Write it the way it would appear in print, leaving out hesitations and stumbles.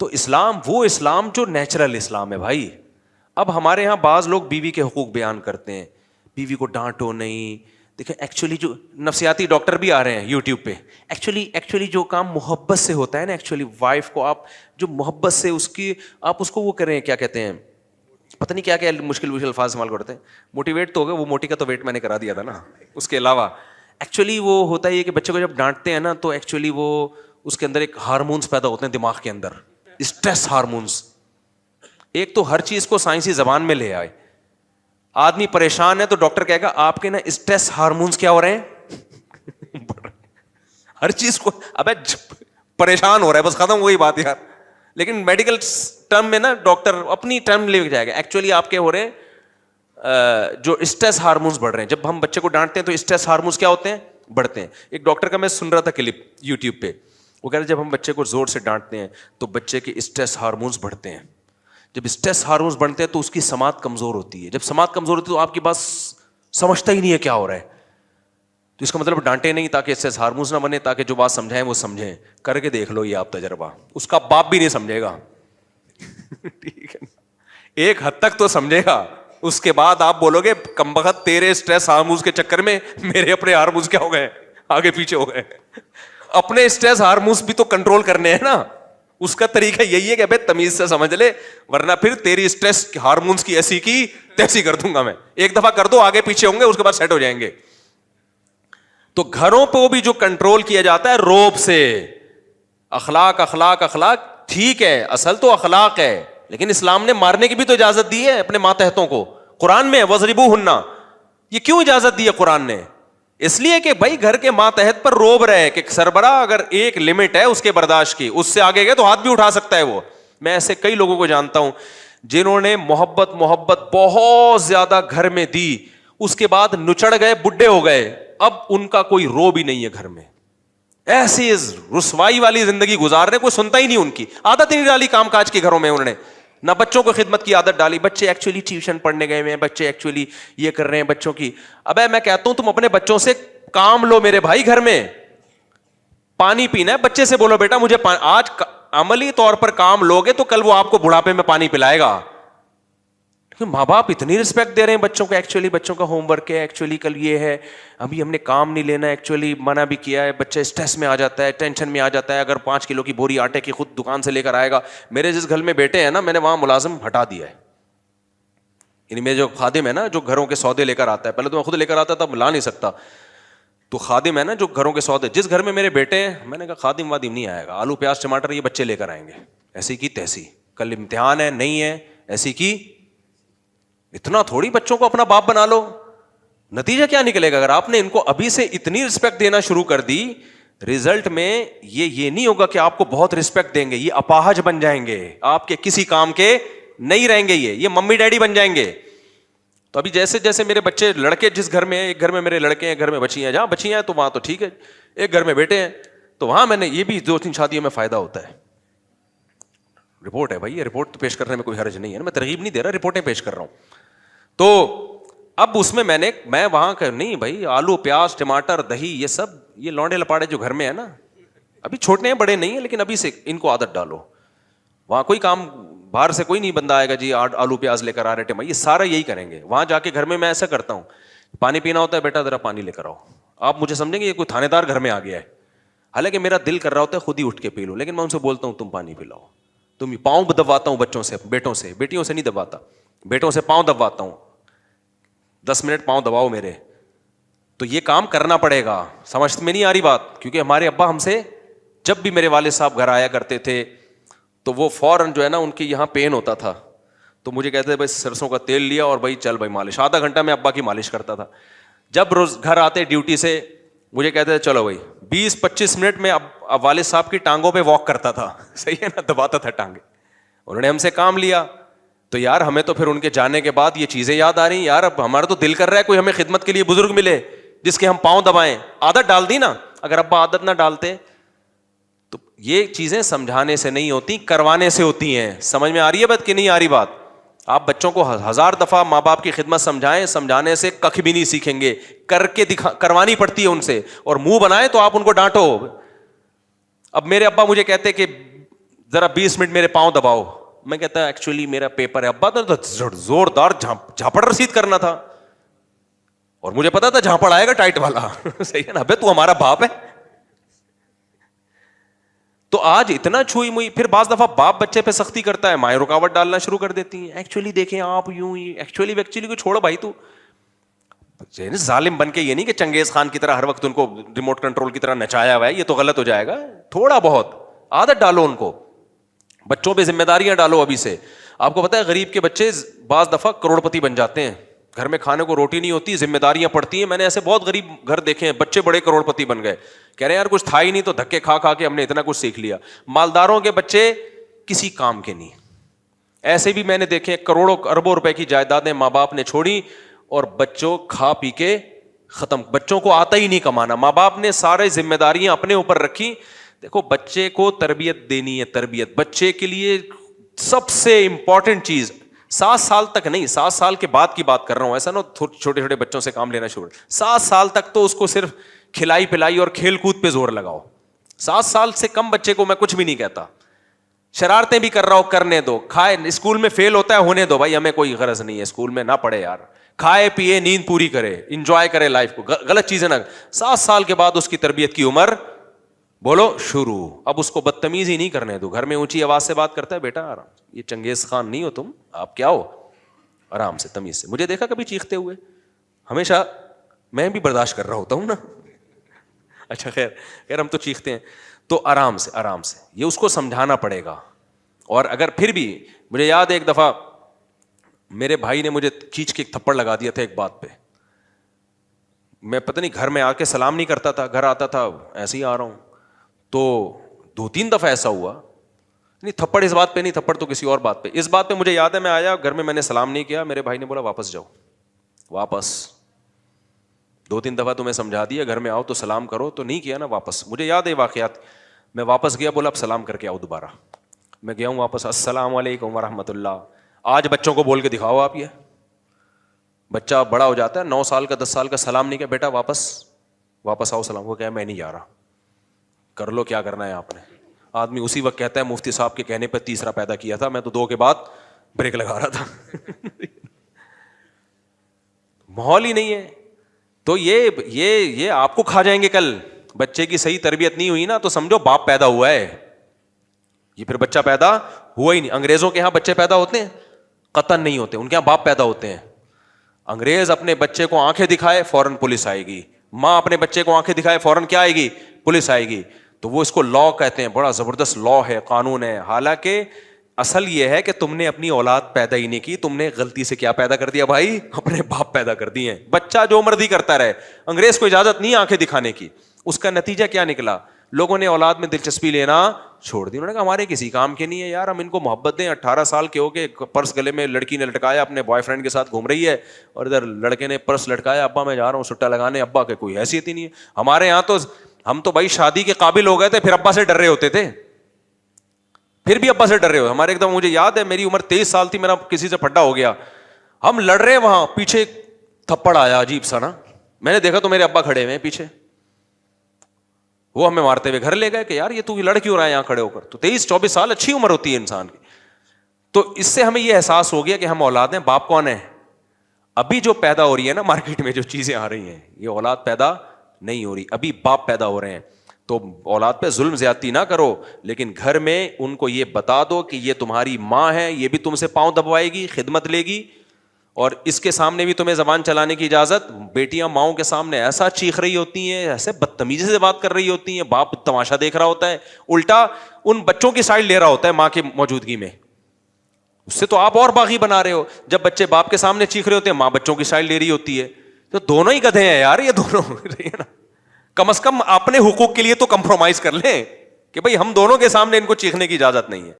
تو اسلام وہ اسلام جو نیچرل اسلام ہے بھائی. اب ہمارے یہاں بعض لوگ بیوی کے حقوق بیان کرتے ہیں, بیوی کو ڈانٹو نہیں. دیکھیں ایکچولی جو نفسیاتی ڈاکٹر بھی آ رہے ہیں یوٹیوب پہ, ایکچولی جو کام محبت سے ہوتا ہے نا, ایکچولی وائف کو آپ جو محبت سے اس کی آپ اس کو وہ کریں, کیا کہتے ہیں, پتہ نہیں کیا مشکل الفاظ استعمال کرتے ہیں. موٹیویٹ تو ہو گیا, وہ موٹی کا تو ویٹ میں نے کرا دیا تھا نا. اس کے علاوہ ایکچولی وہ ہوتا ہے کہ بچے کو جب ڈانٹتے ہیں نا تو ایکچولی وہ اس کے اندر ایک ہارمونس پیدا ہوتے ہیں دماغ کے اندر, اسٹریس ہارمونس. ایک تو ہر چیز کو سائنسی زبان میں لے آئے. آدمی پریشان ہے تو ڈاکٹر کہے گا آپ کے نا اسٹریس ہارمونس کیا ہو رہے ہیں, ہر چیز کو ابے پریشان ہو رہا ہے بس, ختم وہی بات یار. لیکن میڈیکل ٹرم میں نا ڈاکٹر اپنی ٹرم لے کے جائے گا. ایکچولی آپ کے ہو رہے ہیں جو اسٹریس ہارمونس بڑھ رہے ہیں. جب ہم بچے کو ڈانٹتے ہیں تو اسٹریس ہارمونس کیا ہوتے ہیں, بڑھتے ہیں. ایک ڈاکٹر کا میں سن رہا تھا کلپ یوٹیوب پہ, وہ کہہ رہے جب ہم بچے کو زور سے ڈانٹتے ہیں تو بچے کے اسٹریس ہارمونس بڑھتے ہیں. جب اسٹریس ہارمونس بڑھتے ہیں تو اس کی سماعت کمزور ہوتی ہے. جب سماعت کمزور ہوتی ہے تو آپ کی بات سمجھتا ہی نہیں ہے کیا ہو رہا ہے. تو اس کا مطلب ڈانٹے نہیں تاکہ اسٹریس ہارمونس نہ بنے, تاکہ جو بات سمجھائیں وہ سمجھیں. کر کے دیکھ لو یہ آپ تجربہ, اس کا باپ بھی نہیں سمجھے گا. ٹھیک ہے, ایک حد تک تو سمجھے گا, اس کے بعد آپ بولو گے کمبخت تیرے اسٹریس ہارمونس کے چکر میں میرے اپنے ہارمونس کیا ہو گئے, آگے پیچھے ہو گئے. اپنے اسٹریس ہارمونس بھی تو کنٹرول کرنے ہیں نا. اس کا طریقہ یہی ہے کہ بھائی تمیز سے سمجھ لے, ورنہ پھر تیری اسٹریس ہارمونس کی ایسی کی تیسی کر دوں گا میں. ایک دفعہ کر دو, آگے پیچھے ہوں گے, اس کے بعد سیٹ ہو جائیں گے. تو گھروں پہ بھی جو کنٹرول کیا جاتا ہے روب سے, اخلاق اخلاق اخلاق, ٹھیک ہے اصل تو اخلاق ہے, لیکن اسلام نے مارنے کی بھی تو اجازت دی ہے اپنے ماتحتوں کو. قرآن میں وَضْرِبُوهُنَّ, یہ کیوں اجازت دی ہے قرآن نے؟ اس لیے کہ بھائی گھر کے ماتحت پر روب رہے کہ سربراہ اگر ایک لمٹ ہے اس کے برداشت کی, اس سے آگے گئے تو ہاتھ بھی اٹھا سکتا ہے وہ. میں ایسے کئی لوگوں کو جانتا ہوں جنہوں نے محبت بہت زیادہ گھر میں دی, اس کے بعد نچڑ گئے, بڈھے ہو گئے, اب ان کا کوئی روب ہی نہیں ہے گھر میں. ایسی رسوائی والی زندگی گزار رہے, کوئی سنتا ہی نہیں ان کی. عادت ہی نہیں ڈالی کام کاج کی گھروں میں انہوں نے, نہ بچوں کو خدمت کی عادت ڈالی. بچے ایکچولی ٹیوشن پڑھنے گئے ہیں, بچے ایکچولی یہ کر رہے ہیں بچوں کی. ابے میں کہتا ہوں تم اپنے بچوں سے کام لو میرے بھائی. گھر میں پانی پینا ہے, بچے سے بولو بیٹا مجھے آج عملی طور پر کام لوگے تو کل وہ آپ کو بڑھاپے میں پانی پلائے گا. ماں باپ اتنی رسپیکٹ دے رہے ہیں بچوں کو, ایکچولی بچوں کا ہوم ورک ہے, ایکچولی کل یہ ہے, ابھی ہم نے کام نہیں لینا, ایکچولی منع بھی کیا ہے. بچہ اسٹریس میں آ جاتا ہے, ٹینشن میں آ جاتا ہے. اگر 5 کلو کی بوری آٹے کی خود دکان سے لے کر آئے گا. میرے جس گھر میں بیٹے ہیں نا, میں نے وہاں ملازم ہٹا دیا ہے. یعنی میرے جو خادم ہے نا جو گھروں کے سودے لے کر آتا ہے, پہلے تو میں خود لے کر آتا تھا, لا نہیں سکتا, تو خادم ہے نا جو گھروں کے سودے, جس گھر میں میرے بیٹے ہیں میں نے کہا خادم وادم نہیں آئے گا, آلو پیاز ٹماٹر یہ بچے لے کر آئیں گے. ایسی کی تیسی, کل امتحان ہے نہیں ہے, ایسی کی. اتنا تھوڑی بچوں کو اپنا باپ بنا لو. نتیجہ کیا نکلے گا؟ اگر آپ نے ان کو ابھی سے اتنی رسپیکٹ دینا شروع کر دی, رزلٹ میں یہ نہیں ہوگا کہ آپ کو بہت رسپیکٹ دیں گے, یہ اپاہج بن جائیں گے, آپ کے کسی کام کے نہیں رہیں گے, یہ ممی ڈیڈی بن جائیں گے. تو ابھی جیسے جیسے میرے بچے لڑکے جس گھر میں ہیں, ایک گھر میں میرے لڑکے ہیں, ایک گھر میں بچیاں ہیں, جہاں بچیاں ہیں تو وہاں تو ٹھیک ہے, ایک گھر میں بیٹے ہیں تو وہاں میں نے یہ بھی 2-3 شادیوں میں فائدہ ہوتا ہے. رپورٹ ہے بھائی, یہ رپورٹ تو پیش کرنے میں کوئی حرج نہیں ہے نا, میں ترغیب نہیں دے رہا, رپورٹیں پیش کر رہا ہوں. تو اب اس میں میں وہاں کہ نہیں بھائی آلو پیاز ٹماٹر دہی یہ سب, یہ لونڈے لپاڑے جو گھر میں ہے نا, ابھی چھوٹے ہیں بڑے نہیں ہیں, لیکن ابھی سے ان کو عادت ڈالو. وہاں کوئی کام باہر سے کوئی نہیں بندہ آئے گا جی آلو پیاز لے کر آ رہے ٹماٹر, یہ سارا یہی کریں گے. وہاں جا کے گھر میں ایسا کرتا ہوں, پانی پینا ہوتا ہے بیٹا ذرا پانی لے کر آؤ. آپ مجھے سمجھیں گے یہ کوئی تھانے دار گھر میں آ گیا ہے, حالانکہ میرا دل کر رہا ہوتا ہے خود ہی اٹھ کے پی لوں, لیکن میں ان سے بولتا ہوں تم پانی پلاؤ. تم پاؤں دبواتا ہوں بچوں سے, بیٹوں سے, بیٹیوں سے نہیں دبواتا, بیٹوں سے پاؤں دبواتا ہوں, 10 منٹ پاؤں دباؤ میرے. تو یہ کام کرنا پڑے گا. سمجھ میں نہیں آ رہی بات؟ کیونکہ ہمارے ابا ہم سے, جب بھی میرے والد صاحب گھر آیا کرتے تھے تو وہ فوراً جو ہے نا ان کے یہاں پین ہوتا تھا تو مجھے کہتے تھے بھائی سرسوں کا تیل لیا اور بھائی چل بھائی مالش. آدھا گھنٹہ میں ابا کی مالش کرتا تھا. جب روز گھر آتے ڈیوٹی سے مجھے کہتے تھے چلو بھائی 20-25 منٹ میں اب والد صاحب کی ٹانگوں پہ واک کرتا تھا, صحیح ہے نا, دباتا تھا ٹانگیں. انہوں نے ہم سے کام لیا تو یار ہمیں تو پھر ان کے جانے کے بعد یہ چیزیں یاد آ رہی ہیں, یار اب ہمارا تو دل کر رہا ہے کوئی ہمیں خدمت کے لیے بزرگ ملے جس کے ہم پاؤں دبائیں. عادت ڈال دی نا, اگر ابا عادت نہ ڈالتے تو یہ چیزیں سمجھانے سے نہیں ہوتی, کروانے سے ہوتی ہیں. سمجھ میں آ رہی ہے بات کہ نہیں آ رہی بات؟ آپ بچوں کو 1000 دفعہ ماں باپ کی خدمت سمجھائیں, سمجھانے سے کخ بھی نہیں سیکھیں گے, کر کے کروانی پڑتی ہے ان سے. اور منہ بنائے تو آپ ان کو ڈانٹو. اب میرے ابا مجھے کہتے کہ ذرا 20 منٹ میرے پاؤں دباؤ. میں کہتا ہے ایکچولی میرا پیپر ہے ابا, تو زوردار جھاپڑ رسید کرنا تھا, اور مجھے پتا تھا جھاپڑ آئے گا ٹائٹ والا. صحیح ہے نا, ابے تو ہمارا باپ ہے. تو آج اتنا چھوئی موئی. پھر بعض دفعہ باپ بچے پہ سختی کرتا ہے, مائیں رکاوٹ ڈالنا شروع کر دیتی ہیں. ایکچولی دیکھیں آپ یوں ہی, ایکچولی کو چھوڑو بھائی. تو ظالم بن کے یہ نہیں کہ چنگیز خان کی طرح ہر وقت ان کو ریموٹ کنٹرول کی طرح نچایا ہوا ہے, یہ تو غلط ہو جائے گا. تھوڑا بہت عادت ڈالو ان کو, بچوں پہ ذمہ داریاں ڈالو ابھی سے. آپ کو پتا ہے غریب کے بچے بعض دفعہ کروڑ پتی بن جاتے ہیں. گھر میں کھانے کو روٹی نہیں ہوتی, ذمہ داریاں پڑتی ہیں. میں نے ایسے بہت غریب گھر دیکھے ہیں, بچے بڑے کروڑ پتی بن گئے. کہہ رہے ہیں یار کچھ تھا ہی نہیں, تو دھکے کھا کھا کے ہم نے اتنا کچھ سیکھ لیا. مالداروں کے بچے کسی کام کے نہیں. ایسے بھی میں نے دیکھے کروڑوں اربوں روپے کی جائیدادیں ماں باپ نے چھوڑی, اور بچوں کھا پی کے ختم. بچوں کو آتا ہی نہیں کمانا, ماں باپ نے سارے ذمہ داریاں اپنے اوپر رکھی. دیکھو بچے کو تربیت دینی ہے. تربیت بچے کے لیے سب سے امپورٹنٹ چیز 7 سال تک نہیں, 7 سال کے بعد کی بات کر رہا ہوں. ایسا نا چھوٹے چھوٹے بچوں سے کام لینا شروع. 7 سال تک تو اس کو صرف کھلائی پلائی اور کھیل کود پہ زور لگاؤ. 7 سال سے کم بچے کو میں کچھ بھی نہیں کہتا. شرارتیں بھی کر رہا ہو کرنے دو, کھائے اسکول میں فیل ہوتا ہے ہونے دو بھائی, ہمیں کوئی غرض نہیں ہے اسکول میں نہ پڑھے یار. کھائے پیے نیند پوری کرے, انجوائے کرے لائف کو, غلط چیزیں نہ. 7 سال کے بعد اس کی تربیت کی عمر بولو شروع. اب اس کو بدتمیز ہی نہیں کرنے دو. گھر میں اونچی آواز سے بات کرتا ہے, بیٹا آرام, یہ چنگیز خان نہیں ہو تم, آپ کیا ہو, آرام سے تمیز سے. مجھے دیکھا کبھی چیختے ہوئے؟ ہمیشہ میں بھی برداشت کر رہا ہوتا ہوں نا. اچھا خیر ہم تو چیختے ہیں. تو آرام سے آرام سے, یہ اس کو سمجھانا پڑے گا. اور اگر پھر بھی, مجھے یاد ہے ایک دفعہ میرے بھائی نے مجھے کھینچ کے ایک تھپڑ لگا دیا تھا ایک بات پہ. میں پتہ نہیں گھر میں آ کے سلام نہیں کرتا تھا, گھر آتا تھا ایسے ہی آ رہا ہوں. تو 2-3 دفعہ ایسا ہوا, نہیں تھپڑ اس بات پہ نہیں, تھپڑ تو کسی اور بات پہ. اس بات پہ مجھے یاد ہے میں آیا گھر میں نے سلام نہیں کیا, میرے بھائی نے بولا واپس جاؤ, واپس. 2-3 دفعہ تمہیں سمجھا دیا گھر میں آؤ تو سلام کرو, تو نہیں کیا نا واپس. مجھے یاد ہے واقعات. میں واپس گیا, بولا اب سلام کر کے آؤ دوبارہ. میں گیا ہوں واپس, السلام علیکم ورحمۃ اللہ. آج بچوں کو بول کے دکھاؤ آپ, یہ بچہ بڑا ہو جاتا ہے 9 سال کا 10 سال کا, سلام نہیں کیا, بیٹا واپس آؤ سلام کو. کیا میں نہیں جا رہا, کر لو کیا کرنا ہے آپ نے. آدمی اسی وقت کہتا ہے مفتی صاحب کے کہنے پہ تیسرا پیدا کیا تھا, میں تو 2 کے بعد بریک لگا رہا تھا. ماحول ہی نہیں ہے. تو یہ آپ کو کھا جائیں گے کل. بچے کی صحیح تربیت نہیں ہوئی نا تو سمجھو باپ پیدا ہوا ہے, یہ پھر بچہ پیدا ہوا ہی نہیں. انگریزوں کے یہاں بچے پیدا ہوتے ہیں, قطعاً نہیں ہوتے, ان کے یہاں باپ پیدا ہوتے ہیں. انگریز اپنے بچے کو آنکھیں دکھائے فوراً پولیس آئے گی, ماں اپنے بچے کو آنکھیں دکھائے فوراً کیا آئے گی, پولیس آئے گی. تو وہ اس کو لا کہتے ہیں, بڑا زبردست لا ہے, قانون ہے. حالانکہ اصل یہ ہے کہ تم نے اپنی اولاد پیدا ہی نہیں کی, تم نے غلطی سے کیا پیدا کر دیا بھائی, اپنے باپ پیدا کر دیے ہیں. بچہ جو مرضی کرتا رہے, انگریز کو اجازت نہیں آنکھیں دکھانے کی. اس کا نتیجہ کیا نکلا, لوگوں نے اولاد میں دلچسپی لینا چھوڑ دی. انہوں نے کہا ہمارے کسی کام کے نہیں ہے یار, ہم ان کو محبت دیں. 18 سال کے ہو کے پرس گلے میں لڑکی نے لٹکایا, اپنے بوائے فرینڈ کے ساتھ گھوم رہی ہے, اور ادھر لڑکے نے پرس لٹکایا, ابا میں جا رہا ہوں سٹا لگانے. ابا کے کوئی حیثیت ہی نہیں ہے. ہمارے یہاں تو ہم تو بھائی شادی کے قابل ہو گئے تھے, پھر ابا سے ڈر رہے ہوتے تھے, پھر بھی ابا سے ڈر رہے ہو. ہمارے ایک دم مجھے یاد ہے میری عمر 23 سال تھی, میرا کسی سے پھڈا ہو گیا, ہم لڑ رہے, وہاں پیچھے تھپڑ آیا عجیب سا نا, میں نے دیکھا تو میرے ابا کھڑے ہوئے پیچھے, وہ ہمیں مارتے ہوئے گھر لے گئے کہ یار یہ تو لڑ کیوں رہا ہے یہاں کھڑے ہو کر. تو 23-24 سال اچھی عمر ہوتی ہے انسان کی. تو اس سے ہمیں یہ احساس ہو گیا کہ ہم اولاد ہیں, باپ کون ہے. ابھی جو پیدا ہو رہی ہے نا مارکیٹ میں جو چیزیں آ رہی ہیں, یہ اولاد پیدا نہیں ہو رہی, ابھی باپ پیدا ہو رہے ہیں. تو اولاد پہ ظلم زیادتی نہ کرو, لیکن گھر میں ان کو یہ بتا دو کہ یہ تمہاری ماں ہے, یہ بھی تم سے پاؤں دبوائے گی, خدمت لے گی, اور اس کے سامنے بھی تمہیں زبان چلانے کی اجازت. بیٹیاں ماؤں کے سامنے ایسا چیخ رہی ہوتی ہیں, ایسے بدتمیزی سے بات کر رہی ہوتی ہیں, باپ تماشا دیکھ رہا ہوتا ہے, الٹا ان بچوں کی سائڈ لے رہا ہوتا ہے ماں کی موجودگی میں. اس سے تو آپ اور باغی بنا رہے ہو. جب بچے باپ کے سامنے چیخ رہے ہوتے ہیں, ماں بچوں کی سائڈ لے رہی ہوتی ہے. تو دونوں ہی گدھے ہیں یار, یہ دونوں. کم از کم اپنے حقوق کے لیے تو کمپرومائز کر لیں کہ بھائی ہم دونوں کے سامنے ان کو چیخنے کی اجازت نہیں ہے.